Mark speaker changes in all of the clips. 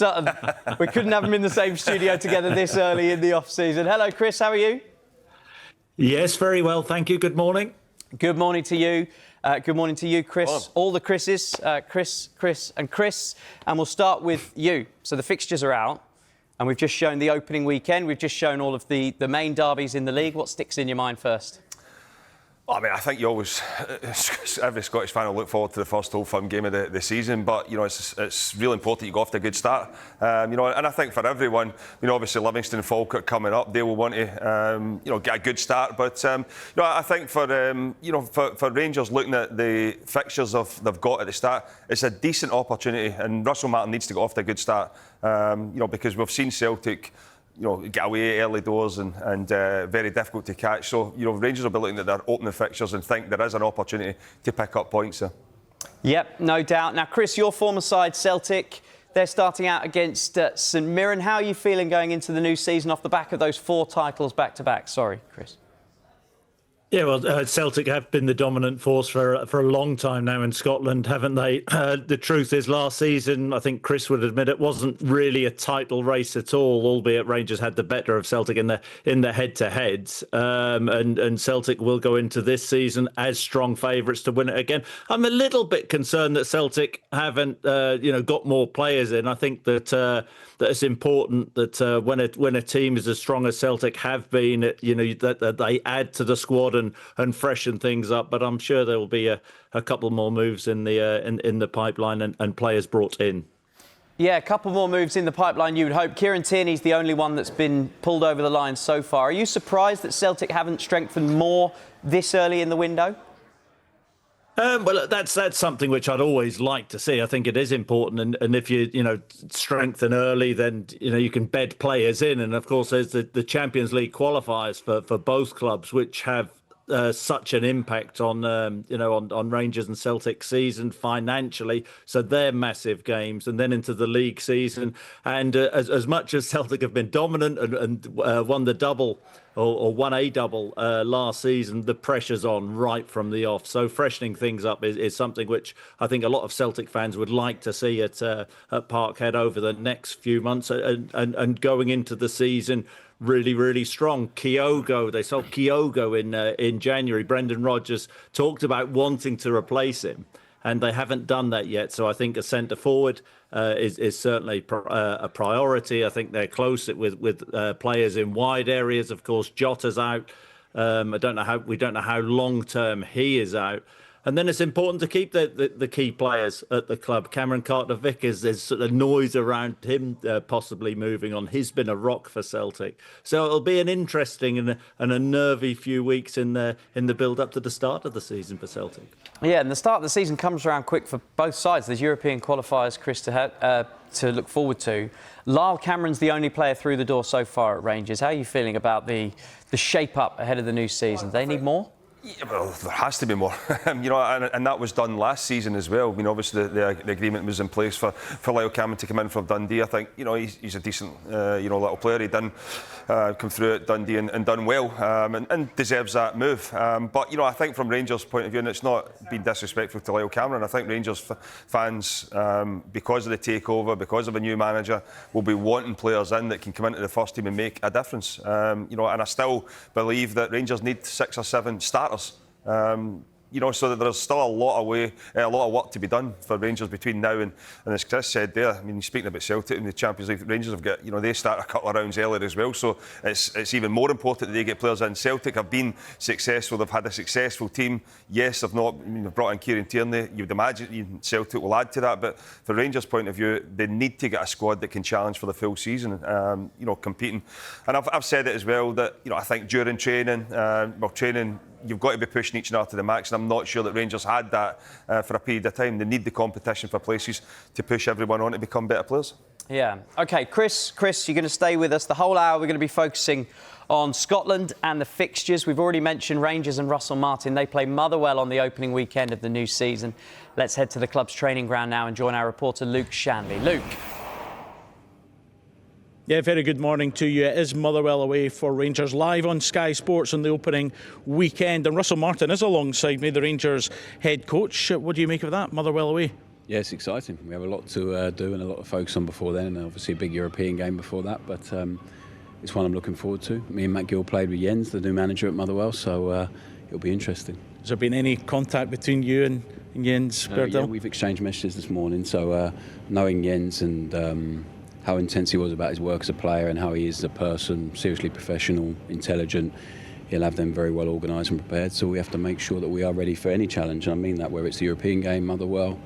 Speaker 1: Sutton. We couldn't have them in the same studio together this early in the off-season. Hello, Kris. How are you?
Speaker 2: Yes, very well, thank you. Good morning.
Speaker 1: Good morning to you. Good morning to you, Kris.
Speaker 3: Oh.
Speaker 1: All the Chris's, Kris, and Kris. And we'll start with you. So the fixtures are out, and we've just shown the opening weekend. We've just shown all of the main derbies in the league. What sticks in your mind first?
Speaker 3: I mean, I think you always, every Scottish fan will look forward to the first Old Firm game of the season, but, you know, it's really important you go off to a good start. You know, and I think for everyone, you know, obviously Livingston and Falkirk coming up, they will want to, you know, get a good start. But, you know, I think for, you know, for Rangers looking at the fixtures they've got at the start, it's a decent opportunity, and Russell Martin needs to get off to a good start, you know, because we've seen Celtic, you know, get away early doors and very difficult to catch. So, you know, Rangers will be looking at their opening fixtures and think there is an opportunity to pick up points there.
Speaker 1: Yep, no doubt. Now, Kris, your former side, Celtic, they're starting out against St Mirren. How are you feeling going into the new season off the back of those 4 titles back-to-back? Sorry, Kris.
Speaker 2: Yeah, well, Celtic have been the dominant force for a long time now in Scotland, haven't they? The truth is, last season, I think Kris would admit it wasn't really a title race at all, albeit Rangers had the better of Celtic in the head-to-heads. And Celtic will go into this season as strong favourites to win it again. I'm a little bit concerned that Celtic haven't, you know, got more players in. I think that it's important that when a team is as strong as Celtic have been, you know, that they add to the squad and freshen things up. But I'm sure there will be a couple more moves in the pipeline and players brought in.
Speaker 1: Yeah, a couple more moves in the pipeline, you would hope. Kieran Tierney's the only one that's been pulled over the line so far. Are you surprised that Celtic haven't strengthened more this early in the window?
Speaker 2: Well, that's something which I'd always like to see. I think it is important, and if you know strengthen early, then you know you can bed players in. And of course, there's the Champions League qualifiers for both clubs, which have such an impact on you know on Rangers and Celtic season financially. So they're massive games, and then into the league season. And as much as Celtic have been dominant and won the double. Or won a double last season, the pressure's on right from the off. So freshening things up is something which I think a lot of Celtic fans would like to see at Parkhead over the next few months and going into the season really, really strong. Kyogo, they sold Kyogo in January. Brendan Rodgers talked about wanting to replace him, and they haven't done that yet. So I think a centre forward is certainly a priority. I think they're close with players in wide areas. Of course, Jota's out. We don't know how long term he is out. And then it's important to keep the key players at the club. Cameron Carter-Vickers, there's sort of noise around him possibly moving on. He's been a rock for Celtic. So it'll be an interesting and a nervy few weeks in the build-up to the start of the season for Celtic.
Speaker 1: Yeah, and the start of the season comes around quick for both sides. There's European qualifiers, Kris, to look forward to. Lyle Cameron's the only player through the door so far at Rangers. How are you feeling about the shape-up ahead of the new season? Do they need more?
Speaker 3: Yeah, well, there has to be more, you know, and that was done last season as well. I mean, obviously the agreement was in place for Lyle Cameron to come in from Dundee. I think, you know, he's a decent, you know, little player. He done come through at Dundee and done well, and deserves that move. But you know, I think from Rangers' point of view, and it's not been disrespectful to Lyle Cameron, I think Rangers fans, because of the takeover, because of a new manager, will be wanting players in that can come into the first team and make a difference. You know, and I still believe that Rangers need 6 or 7 starters. You know, so that there's still a lot of work to be done for Rangers between now and as Kris said there, I mean, speaking about Celtic in the Champions League, Rangers have got, you know, they start a couple of rounds earlier as well, so it's even more important that they get players in. Celtic have been successful, they've had a successful team. Yes, they've not, I mean, they've brought in Kieran Tierney, you would imagine Celtic will add to that, but from Rangers' point of view, they need to get a squad that can challenge for the full season, you know, competing. And I've said it as well that, you know, I think during training, training, you've got to be pushing each other to the max, and I'm not sure that Rangers had that for a period of time. They need the competition for places to push everyone on to become better players.
Speaker 1: Yeah. OK, Kris, you're going to stay with us the whole hour. We're going to be focusing on Scotland and the fixtures. We've already mentioned Rangers and Russell Martin. They play Motherwell on the opening weekend of the new season. Let's head to the club's training ground now and join our reporter Luke Shanley. Luke.
Speaker 4: Yeah, very good morning to you. It is Motherwell away for Rangers, live on Sky Sports on the opening weekend. And Russell Martin is alongside me, the Rangers head coach. What do you make of that, Motherwell away?
Speaker 5: Yeah, it's exciting. We have a lot to do and a lot to focus on before then, and obviously a big European game before that. But it's one I'm looking forward to. Me and Matt Gill played with Jens, the new manager at Motherwell, so it'll be interesting.
Speaker 4: Has there been any contact between you and Jens Berdal?
Speaker 5: Yeah, we've exchanged messages this morning. So knowing Jens and how intense he was about his work as a player and how he is as a person, seriously professional, intelligent, he'll have them very well organised and prepared. So we have to make sure that we are ready for any challenge. And I mean that, whether it's the European game, Motherwell,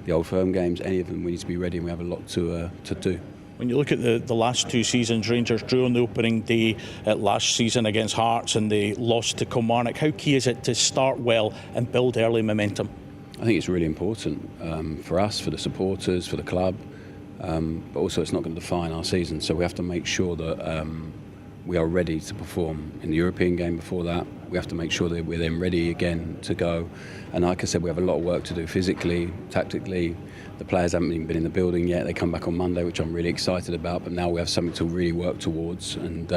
Speaker 5: the Old Firm games, any of them, we need to be ready, and we have a lot to do.
Speaker 4: When you look at the last two seasons, Rangers drew on the opening day last season against Hearts and they lost to Kilmarnock. How key is it to start well and build early momentum?
Speaker 5: I think it's really important for us, for the supporters, for the club, but also it's not going to define our season. So we have to make sure that we are ready to perform in the European game before that. We have to make sure that we're then ready again to go. And like I said, we have a lot of work to do physically, tactically. The players haven't even been in the building yet. They come back on Monday, which I'm really excited about. But now we have something to really work towards. And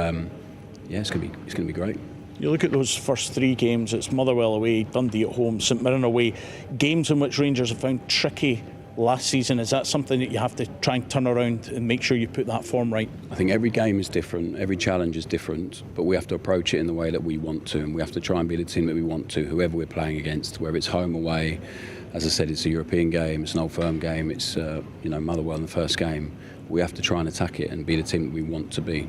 Speaker 5: yeah, it's going to be great.
Speaker 4: You look at those first three games, it's Motherwell away, Dundee at home, St Mirren away, games in which Rangers have found tricky last season. Is that something that you have to try and turn around and make sure you put that form right?
Speaker 5: I think every game is different, every challenge is different, but we have to approach it in the way that we want to, and we have to try and be the team that we want to, whoever we're playing against, whether it's home, away. As I said, it's a European game, it's an Old Firm game, it's Motherwell in the first game. We have to try and attack it and be the team that we want to be.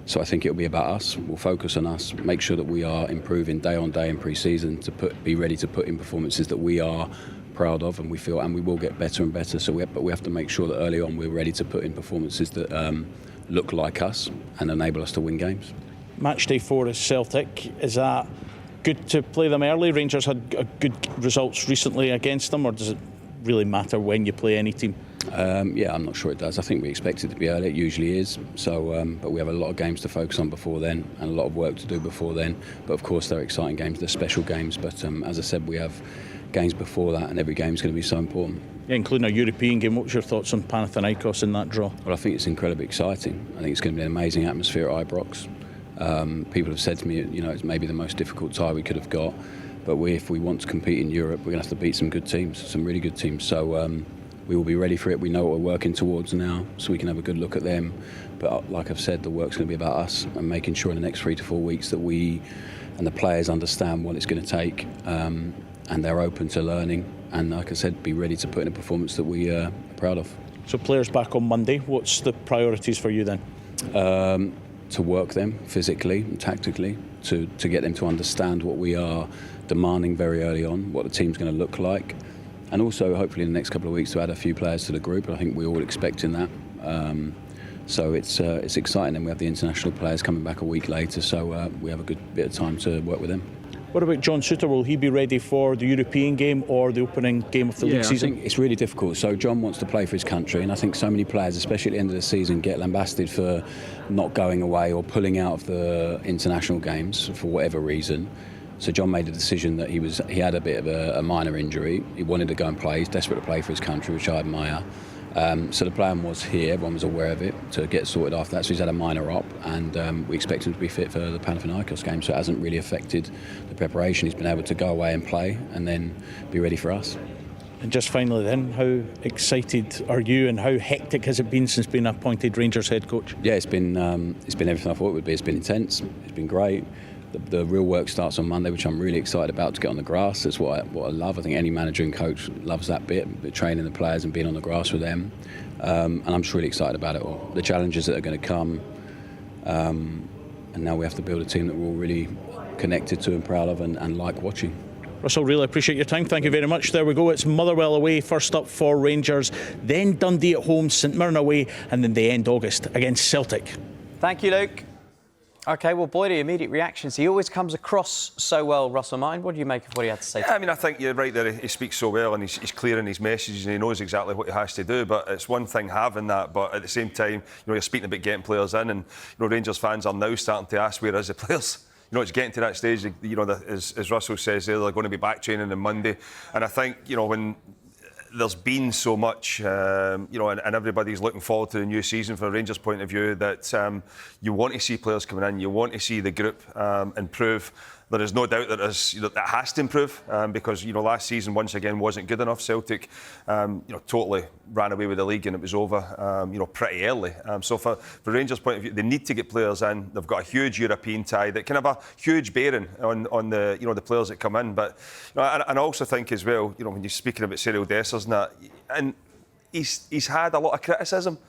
Speaker 5: So I think it'll be about us. We'll focus on us, make sure that we are improving day on day in pre-season to be ready to put in performances that we are proud of, and we feel, and we will get better and better. But we have to make sure that early on we're ready to put in performances that look like us and enable us to win games.
Speaker 4: Match day 4 is Celtic. Is that good to play them early? Rangers had good results recently against them, or does it really matter when you play any team?
Speaker 5: Yeah, I'm not sure it does. I think we expect it to be early. It usually is. So, but we have a lot of games to focus on before then, and a lot of work to do before then. But of course, they're exciting games. They're special games. But as I said, we have games before that, and every game is going to be so important.
Speaker 4: Yeah, including a European game. What's your thoughts on Panathinaikos in that draw?
Speaker 5: Well, I think it's incredibly exciting. I think it's going to be an amazing atmosphere at Ibrox. People have said to me, it's maybe the most difficult tie we could have got. But if we want to compete in Europe, we're going to have to beat some good teams, some really good teams. So we will be ready for it. We know what we're working towards now, so we can have a good look at them. But like I've said, the work's going to be about us and making sure in the next 3 to 4 weeks that we and the players understand what it's going to take, and they're open to learning. And like I said, be ready to put in a performance that we are proud of.
Speaker 4: So players back on Monday. What's the priorities for you then?
Speaker 5: To work them physically and tactically, to get them to understand what we are demanding very early on, what the team's going to look like, and also hopefully in the next couple of weeks to add a few players to the group. I think we're all expecting that. So it's exciting, and we have the international players coming back a week later, so we have a good bit of time to work with them.
Speaker 4: What about John Souttar? Will he be ready for the European game or the opening game of the league season?
Speaker 5: I think it's really difficult. So John wants to play for his country, and I think so many players, especially at the end of the season, get lambasted for not going away or pulling out of the international games for whatever reason. So John made a decision that he had a bit of a minor injury. He wanted to go and play. He's desperate to play for his country, which I admire. So the plan was here, everyone was aware of it, to get sorted after that. So he's had a minor op, and we expect him to be fit for the Panathinaikos game. So it hasn't really affected the preparation. He's been able to go away and play and then be ready for us.
Speaker 4: And just finally then, how excited are you, and how hectic has it been since being appointed Rangers head coach?
Speaker 5: Yeah, it's been everything I thought it would be. It's been intense, it's been great. The real work starts on Monday, which I'm really excited about, to get on the grass. That's what I love. I think any manager and coach loves that bit, training the players and being on the grass with them. And I'm just really excited about it all. The challenges that are going to come. And now we have to build a team that we're all really connected to and proud of and like watching.
Speaker 4: Russell, really appreciate your time. Thank you very much. There we go. It's Motherwell away, first up for Rangers, then Dundee at home, St Mirren away, and then they end August against Celtic.
Speaker 1: Thank you, Luke. OK, well, Boyd, immediate reactions. He always comes across so well, Russell Martin. What do you make of what he had to say?
Speaker 3: Yeah, I mean, I think you're right there. He speaks so well, and he's clear in his messages, and he knows exactly what he has to do. But it's one thing having that, but at the same time, you're speaking about getting players in, and Rangers fans are now starting to ask, where is the players? It's getting to that stage. As Russell says there, they're going to be back training on Monday, and I think when there's been so much, and everybody's looking forward to the new season from a Rangers point of view, that you want to see players coming in, you want to see the group improve. there is no doubt that that has to improve because last season once again wasn't good enough. Celtic totally ran away with the league and it was over pretty early. So for Rangers' point of view, they need to get players in. They've got a huge European tie that can have a huge bearing on the the players that come in. But and I also think as well, when you're speaking about Cyril Dessers and he's had a lot of criticism.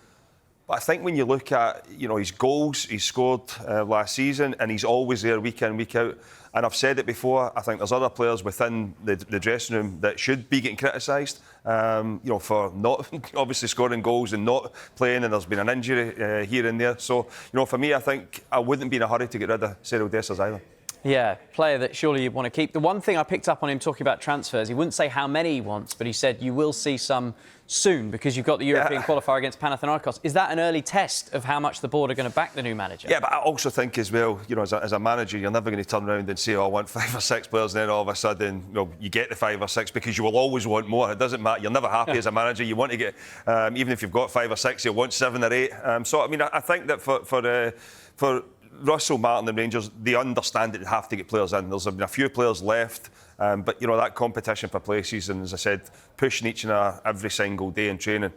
Speaker 3: But I think when you look at his goals he scored last season, and he's always there week in, week out. And I've said it before, I think there's other players within the dressing room that should be getting criticised, for not obviously scoring goals and not playing, and there's been an injury here and there. So, for me, I think I wouldn't be in a hurry to get rid of Cyril Dessers either.
Speaker 1: Yeah, player that surely you'd want to keep. The one thing I picked up on him talking about transfers, he wouldn't say how many he wants, but he said you will see some soon because you've got the European qualifier against Panathinaikos. Is that an early test of how much the board are going to back the new manager?
Speaker 3: Yeah, but I also think as well, as a manager, you're never going to turn around and say, I want 5 or 6 players, and then all of a sudden, you get the 5 or 6 because you will always want more. It doesn't matter. You're never happy as a manager. You want to get, even if you've got 5 or 6, you'll want 7 or 8. So, I mean, I think that for Russell Martin and Rangers, they understand that they have to get players in. There's been a few players left, but that competition for places, and as I said, pushing each and every single day in training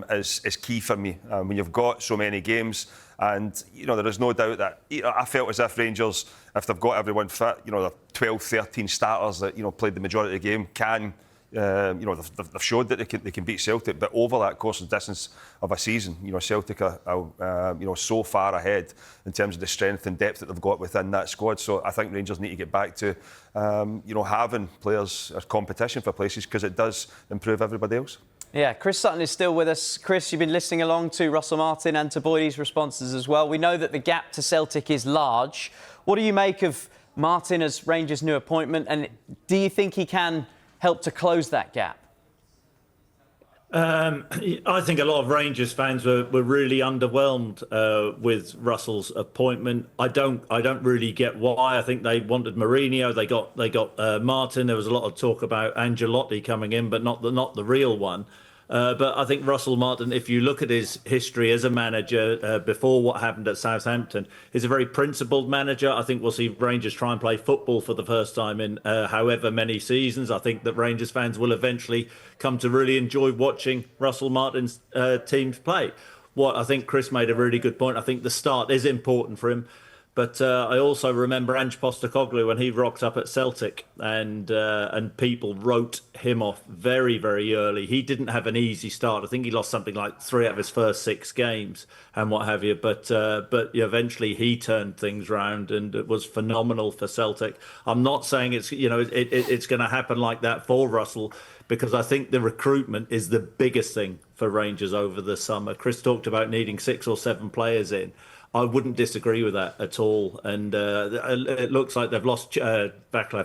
Speaker 3: is key for me. When you've got so many games, and there is no doubt that I felt as if Rangers, if they've got everyone fit, the 12, 13 starters that played the majority of the game can. They've showed that they can beat Celtic, but over that course and distance of a season, Celtic are so far ahead in terms of the strength and depth that they've got within that squad. So I think Rangers need to get back to having players as competition for places, because it does improve everybody else.
Speaker 1: Yeah, Chris Sutton is still with us. Chris, you've been listening along to Russell Martin and to Boyd's responses as well. We know that the gap to Celtic is large. What do you make of Martin as Rangers' new appointment, and do you think he can help to close that gap?
Speaker 2: I think a lot of Rangers fans were really underwhelmed with Russell's appointment. I don't really get why. I think they wanted Mourinho. They got Martin. There was a lot of talk about Ancelotti coming in, but not the real one. But I think Russell Martin, if you look at his history as a manager before what happened at Southampton, is a very principled manager. I think we'll see Rangers try and play football for the first time in however many seasons. I think that Rangers fans will eventually come to really enjoy watching Russell Martin's teams play. What I think Chris made a really good point. I think the start is important for him. But I also remember Ange Postecoglou when he rocked up at Celtic, and people wrote him off very, very early. He didn't have an easy start. I think he lost something like 3 out of his first 6 games and what have you. But eventually he turned things round, and it was phenomenal for Celtic. I'm not saying it's it's going to happen like that for Russell, because I think the recruitment is the biggest thing for Rangers over the summer. Chris talked about needing 6 or 7 players in. I wouldn't disagree with that at all. And it looks like they've lost Václav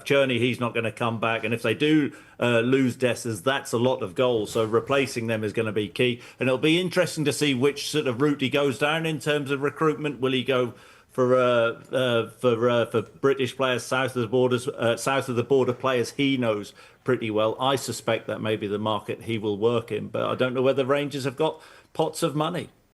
Speaker 2: Černý. He's not going to come back. And if they do lose Dessers, that's a lot of goals. So replacing them is going to be key. And it'll be interesting to see which sort of route he goes down in terms of recruitment. Will he go for British players south of the border players he knows pretty well? I suspect that may be the market he will work in. But I don't know whether Rangers have got pots of money.